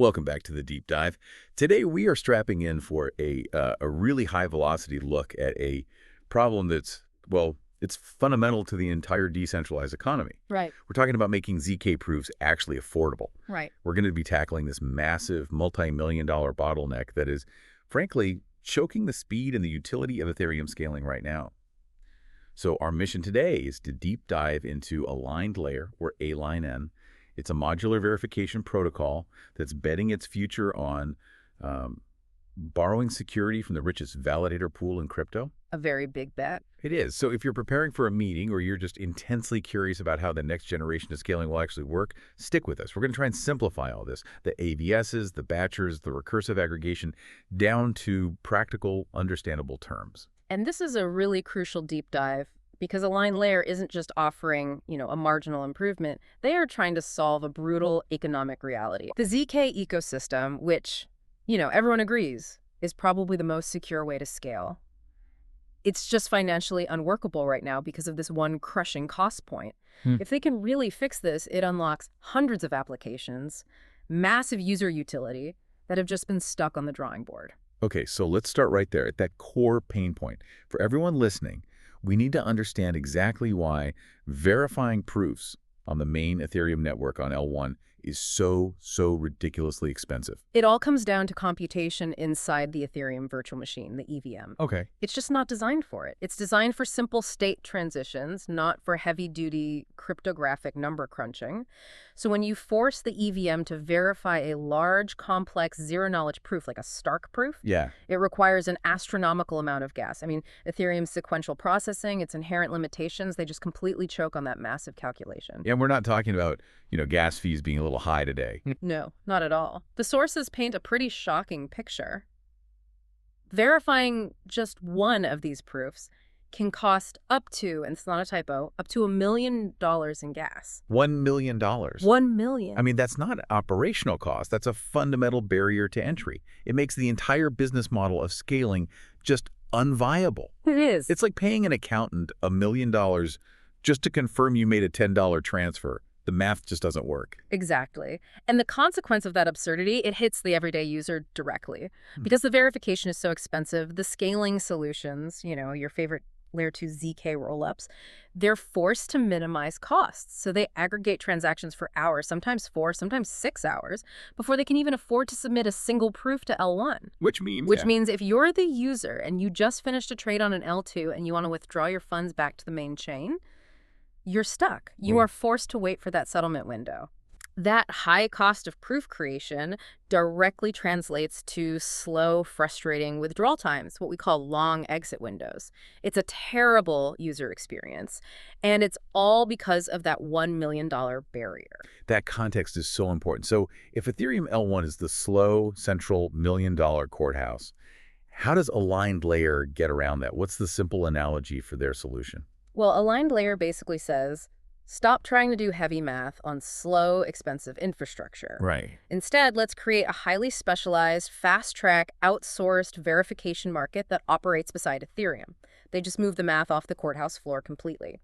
Welcome back to the deep dive. Today we are strapping in for a really high velocity look at a problem that's, well, it's fundamental to the entire decentralized economy. Right, We're talking about making ZK proofs actually affordable. right. We're going to be tackling this massive multi-million-dollar bottleneck that is, frankly, choking the speed and the utility of Ethereum scaling right now. So our mission today is to deep dive into Aligned Layer, or A-Line-N. It's a modular verification protocol that's betting its future on borrowing security from the richest validator pool in crypto. A very big bet. It is. So if you're preparing for a meeting or you're just intensely curious about how the next generation of scaling will actually work, stick with us. We're going to try and simplify all this, the AVSs, the batchers, the recursive aggregation, down to practical, understandable terms. And this is a really crucial deep dive because Aligned Layer isn't just offering, a marginal improvement. They are trying to solve a brutal economic reality. The ZK ecosystem, which, everyone agrees, is probably the most secure way to scale. It's just financially unworkable right now because of this one crushing cost point. If they can really fix this, it unlocks hundreds of applications, massive user utility that have just been stuck on the drawing board. Okay, so let's start right there at that core pain point. For everyone listening, we need to understand exactly why verifying proofs on the main Ethereum network on L1 is so ridiculously expensive. It all comes down to computation inside the Ethereum virtual machine, the EVM. Okay. It's just not designed for it. It's designed for simple state transitions, not for heavy-duty cryptographic number crunching. So when you force the EVM to verify a large, complex, zero-knowledge proof, like a Stark proof, Yeah. it requires an astronomical amount of gas. I mean, Ethereum's sequential processing, its inherent limitations, they just completely choke on that massive calculation. And we're not talking about, gas fees being a little high today. No, not at all. The sources paint a pretty shocking picture. Verifying just one of these proofs can cost up to, and it's not a typo, up to $1 million in gas. $1 million. $1 million. I mean, that's not an operational cost. That's a fundamental barrier to entry. It makes the entire business model of scaling just unviable. It is. It's like paying an accountant $1 million just to confirm you made a $10 transfer. The math just doesn't work. Exactly. And the consequence of that absurdity, it hits the everyday user directly. Because the verification is so expensive, the scaling solutions, your favorite Layer 2 ZK rollups, they're forced to minimize costs. So they aggregate transactions for hours, sometimes 4, sometimes 6 hours, before they can even afford to submit a single proof to L1. Which means If you're the user and you just finished a trade on an L2 and you want to withdraw your funds back to the main chain, you're stuck. You are forced to wait for that settlement window. That high cost of proof creation directly translates to slow, frustrating withdrawal times, what we call long exit windows. It's a terrible user experience, and it's all because of that $1 million barrier. that context is so important. So if Ethereum L1 is the slow, central $1 million courthouse, how does Aligned Layer get around that? What's the simple analogy for their solution? Well, Aligned Layer basically says, stop trying to do heavy math on slow, expensive infrastructure. Right. Instead, let's create a highly specialized, fast-track, outsourced verification market that operates beside Ethereum. They just move the math off the courthouse floor completely.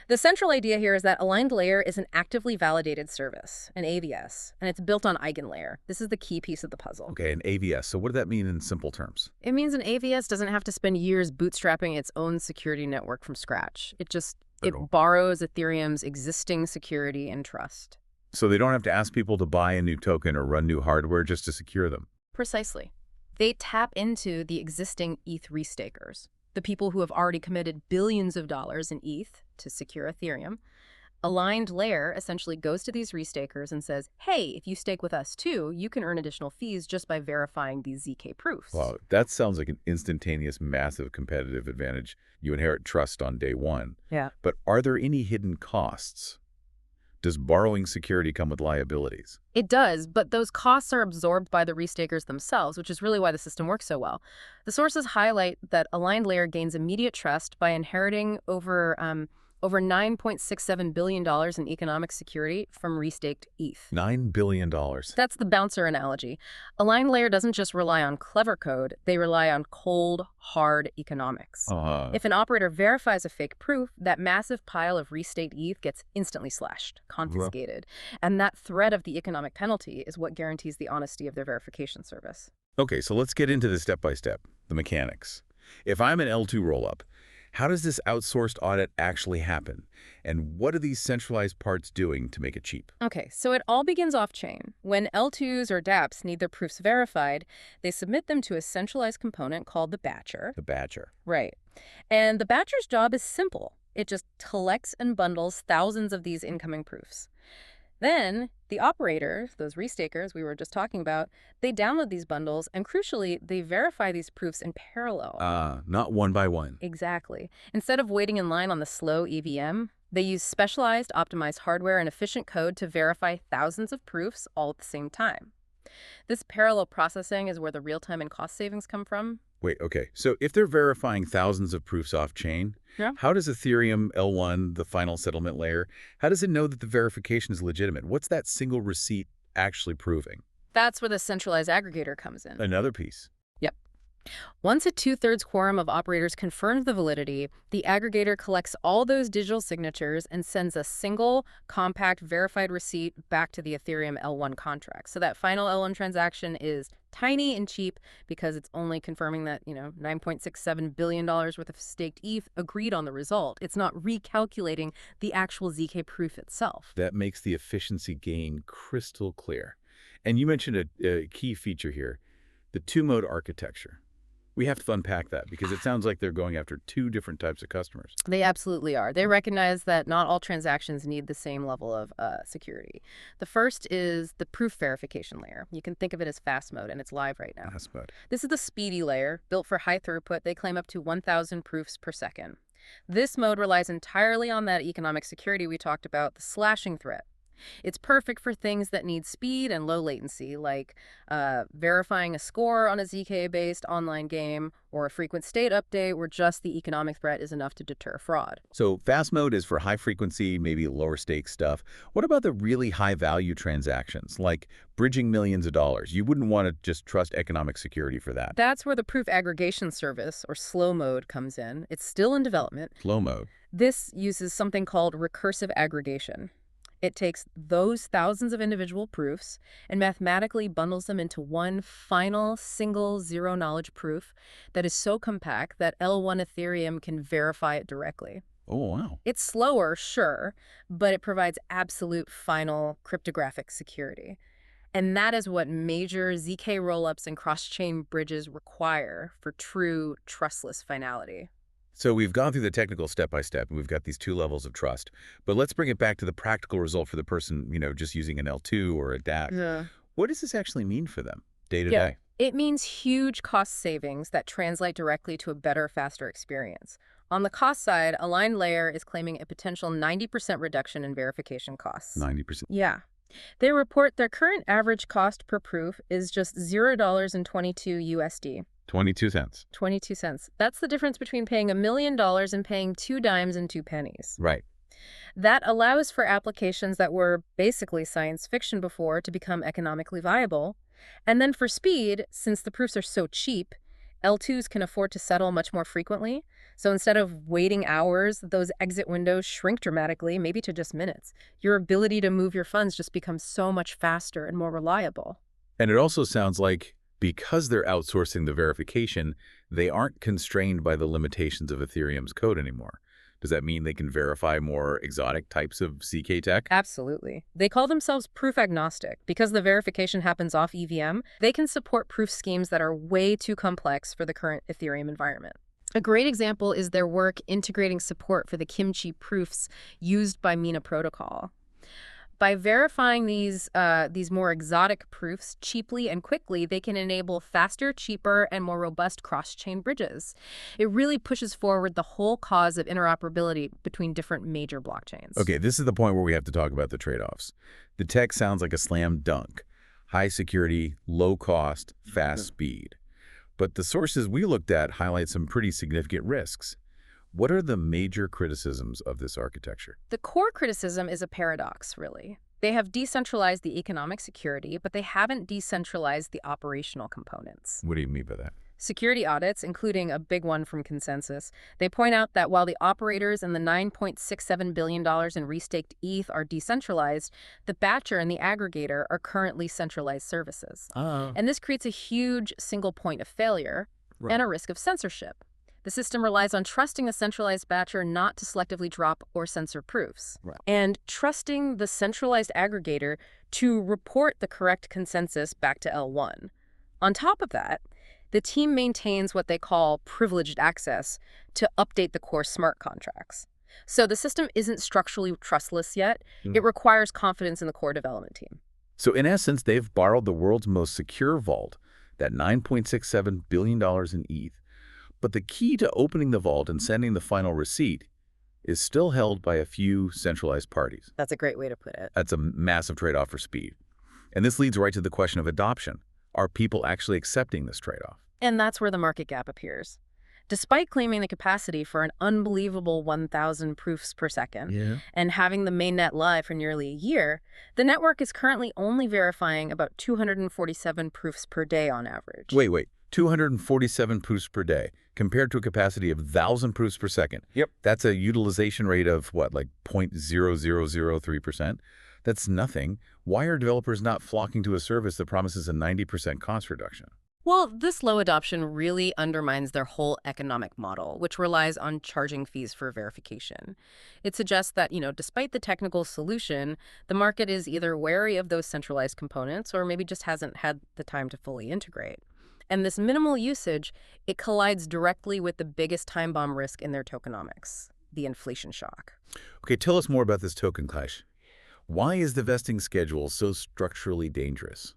The central idea here is that Aligned Layer is an actively validated service, an AVS, and it's built on EigenLayer. This is the key piece of the puzzle. Okay, an AVS. So what does that mean in simple terms? It means an AVS doesn't have to spend years bootstrapping its own security network from scratch. It borrows Ethereum's existing security and trust. So they don't have to ask people to buy a new token or run new hardware just to secure them. Precisely. They tap into the existing ETH restakers, the people who have already committed billions of dollars in ETH to secure Ethereum. Aligned Layer essentially goes to these restakers and says, hey, if you stake with us too, you can earn additional fees just by verifying these ZK proofs. Wow, that sounds like an instantaneous, massive competitive advantage. You inherit trust on day one. Yeah. But are there any hidden costs? Does borrowing security come with liabilities? It does, but those costs are absorbed by the restakers themselves, which is really why the system works so well. The sources highlight that Aligned Layer gains immediate trust by inheriting over over $9.67 billion in economic security from restaked ETH. $9 billion. That's the bouncer analogy. Aligned layer doesn't just rely on clever code, they rely on cold, hard economics. If an operator verifies a fake proof, that massive pile of restaked ETH gets instantly slashed, confiscated. And that threat of the economic penalty is what guarantees the honesty of their verification service. Okay, so let's get into the step-by-step, the mechanics. If I'm an L2 rollup, how does this outsourced audit actually happen? And what are these centralized parts doing to make it cheap? Okay, so it all begins off-chain. When L2s or dApps need their proofs verified, they submit them to a centralized component called the batcher. The batcher. Right. And the batcher's job is simple. It just collects and bundles thousands of these incoming proofs. Then, the operators, those restakers we were just talking about, they download these bundles, and crucially, they verify these proofs in parallel. Not one by one. Exactly. Instead of waiting in line on the slow EVM, they use specialized, optimized hardware and efficient code to verify thousands of proofs all at the same time. This parallel processing is where the real-time and cost savings come from. Wait, okay. So if they're verifying thousands of proofs off-chain, how does Ethereum L1, the final settlement layer, how does it know that the verification is legitimate? What's that single receipt actually proving? That's where the centralized aggregator comes in. Another piece. Yep. Once a 2/3 quorum of operators confirms the validity, the aggregator collects all those digital signatures and sends a single, compact, verified receipt back to the Ethereum L1 contract. So that final L1 transaction is tiny and cheap because it's only confirming that, $9.67 billion worth of staked ETH agreed on the result. It's not recalculating the actual ZK proof itself. That makes the efficiency gain crystal clear. And you mentioned a key feature here, the two-mode architecture. We have to unpack that because it sounds like they're going after two different types of customers. They absolutely are. They recognize that not all transactions need the same level of security. The first is the proof verification layer. You can think of it as fast mode, and it's live right now. Fast mode. This is the speedy layer, built for high throughput. They claim up to 1,000 proofs per second. This mode relies entirely on that economic security we talked about, the slashing threat. It's perfect for things that need speed and low latency, like verifying a score on a ZK-based online game or a frequent state update where just the economic threat is enough to deter fraud. So fast mode is for high frequency, maybe lower stake stuff. What about the really high value transactions, like bridging millions of dollars? You wouldn't want to just trust economic security for that. That's where the proof aggregation service, or slow mode, comes in. It's still in development. Slow mode. This uses something called recursive aggregation. It takes those thousands of individual proofs and mathematically bundles them into one final, single, zero-knowledge proof that is so compact that L1 Ethereum can verify it directly. Oh, wow. It's slower, sure, but it provides absolute final cryptographic security. And that is what major ZK rollups and cross-chain bridges require for true trustless finality. So we've gone through the technical step-by-step, and we've got these two levels of trust. But let's bring it back to the practical result for the person, just using an L2 or a DAC. Yeah. What does this actually mean for them day to day? It means huge cost savings that translate directly to a better, faster experience. On the cost side, Aligned Layer is claiming a potential 90% reduction in verification costs. 90%. Yeah. They report their current average cost per proof is just $0.22 USD. 22 cents. 22 cents. That's the difference between paying $1 million and paying 2 dimes and 2 pennies. Right. That allows for applications that were basically science fiction before to become economically viable. And then for speed, since the proofs are so cheap, L2s can afford to settle much more frequently. So instead of waiting hours, those exit windows shrink dramatically, maybe to just minutes. Your ability to move your funds just becomes so much faster and more reliable. And it also sounds like because they're outsourcing the verification, they aren't constrained by the limitations of Ethereum's code anymore. Does that mean they can verify more exotic types of ZK tech? Absolutely. They call themselves proof agnostic. Because the verification happens off EVM, they can support proof schemes that are way too complex for the current Ethereum environment. A great example is their work integrating support for the Kimchi proofs used by Mina Protocol. By verifying these more exotic proofs cheaply and quickly, they can enable faster, cheaper, and more robust cross-chain bridges. It really pushes forward the whole cause of interoperability between different major blockchains. Okay, this is the point where we have to talk about the trade-offs. The tech sounds like a slam dunk. High security, low cost, fast speed. But the sources we looked at highlight some pretty significant risks. What are the major criticisms of this architecture? The core criticism is a paradox, really. They have decentralized the economic security, but they haven't decentralized the operational components. What do you mean by that? Security audits, including a big one from Consensus, they point out that while the operators and the $9.67 billion in restaked ETH are decentralized, the batcher and the aggregator are currently centralized services. Oh. And this creates a huge single point of failure and a risk of censorship. The system relies on trusting the centralized batcher not to selectively drop or censor proofs, and trusting the centralized aggregator to report the correct consensus back to L1. On top of that, the team maintains what they call privileged access to update the core smart contracts. So the system isn't structurally trustless yet. It requires confidence in the core development team. So in essence, they've borrowed the world's most secure vault, that $9.67 billion in ETH. But the key to opening the vault and sending the final receipt is still held by a few centralized parties. That's a great way to put it. That's a massive trade-off for speed. And this leads right to the question of adoption. Are people actually accepting this trade-off? And that's where the market gap appears. Despite claiming the capacity for an unbelievable 1,000 proofs per second and having the mainnet live for nearly a year, the network is currently only verifying about 247 proofs per day on average. Wait. 247 proofs per day compared to a capacity of 1,000 proofs per second. That's a utilization rate of what, like 0.0003%? That's nothing. Why are developers not flocking to a service that promises a 90% cost reduction? Well, this low adoption really undermines their whole economic model, which relies on charging fees for verification. It suggests that, despite the technical solution, the market is either wary of those centralized components or maybe just hasn't had the time to fully integrate. And this minimal usage, it collides directly with the biggest time bomb risk in their tokenomics, the inflation shock. Okay, tell us more about this token clash. Why is the vesting schedule so structurally dangerous?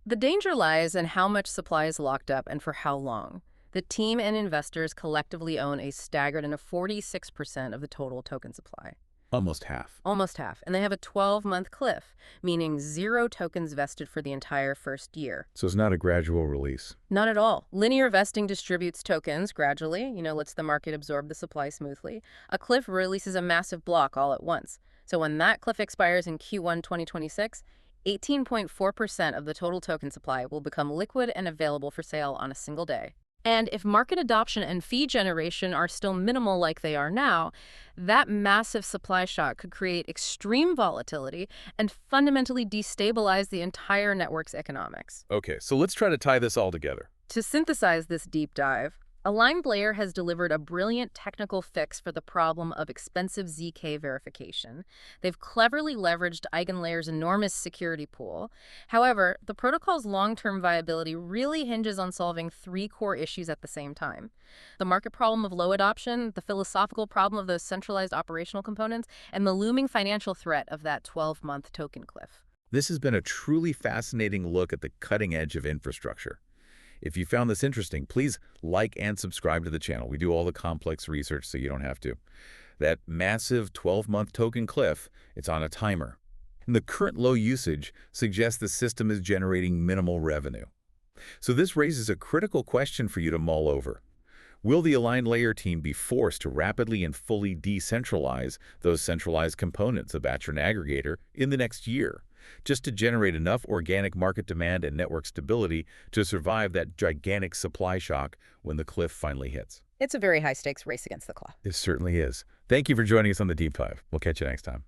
The danger lies in how much supply is locked up and for how long. The team and investors collectively own a staggering 46% of the total token supply. Almost half. Almost half. And they have a 12-month cliff, meaning 0 tokens vested for the entire first year. So it's not a gradual release. Not at all. Linear vesting distributes tokens gradually, lets the market absorb the supply smoothly. A cliff releases a massive block all at once. So when that cliff expires in Q1 2026, 18.4% of the total token supply will become liquid and available for sale on a single day. And if market adoption and fee generation are still minimal like they are now, that massive supply shock could create extreme volatility and fundamentally destabilize the entire network's economics. Okay, so let's try to tie this all together. To synthesize this deep dive, EigenLayer has delivered a brilliant technical fix for the problem of expensive ZK verification. They've cleverly leveraged EigenLayer's enormous security pool. However, the protocol's long-term viability really hinges on solving 3 core issues at the same time: the market problem of low adoption, the philosophical problem of those centralized operational components, and the looming financial threat of that 12-month token cliff. This has been a truly fascinating look at the cutting edge of infrastructure. If you found this interesting, please like and subscribe to the channel. We do all the complex research so you don't have to. That massive 12-month token cliff, it's on a timer. And the current low usage suggests the system is generating minimal revenue. So this raises a critical question for you to mull over. Will the EigenLayer team be forced to rapidly and fully decentralize those centralized components of batcher and aggregator in the next year, just to generate enough organic market demand and network stability to survive that gigantic supply shock when the cliff finally hits? It's a very high-stakes race against the clock. It certainly is. Thank you for joining us on the Deep Dive. We'll catch you next time.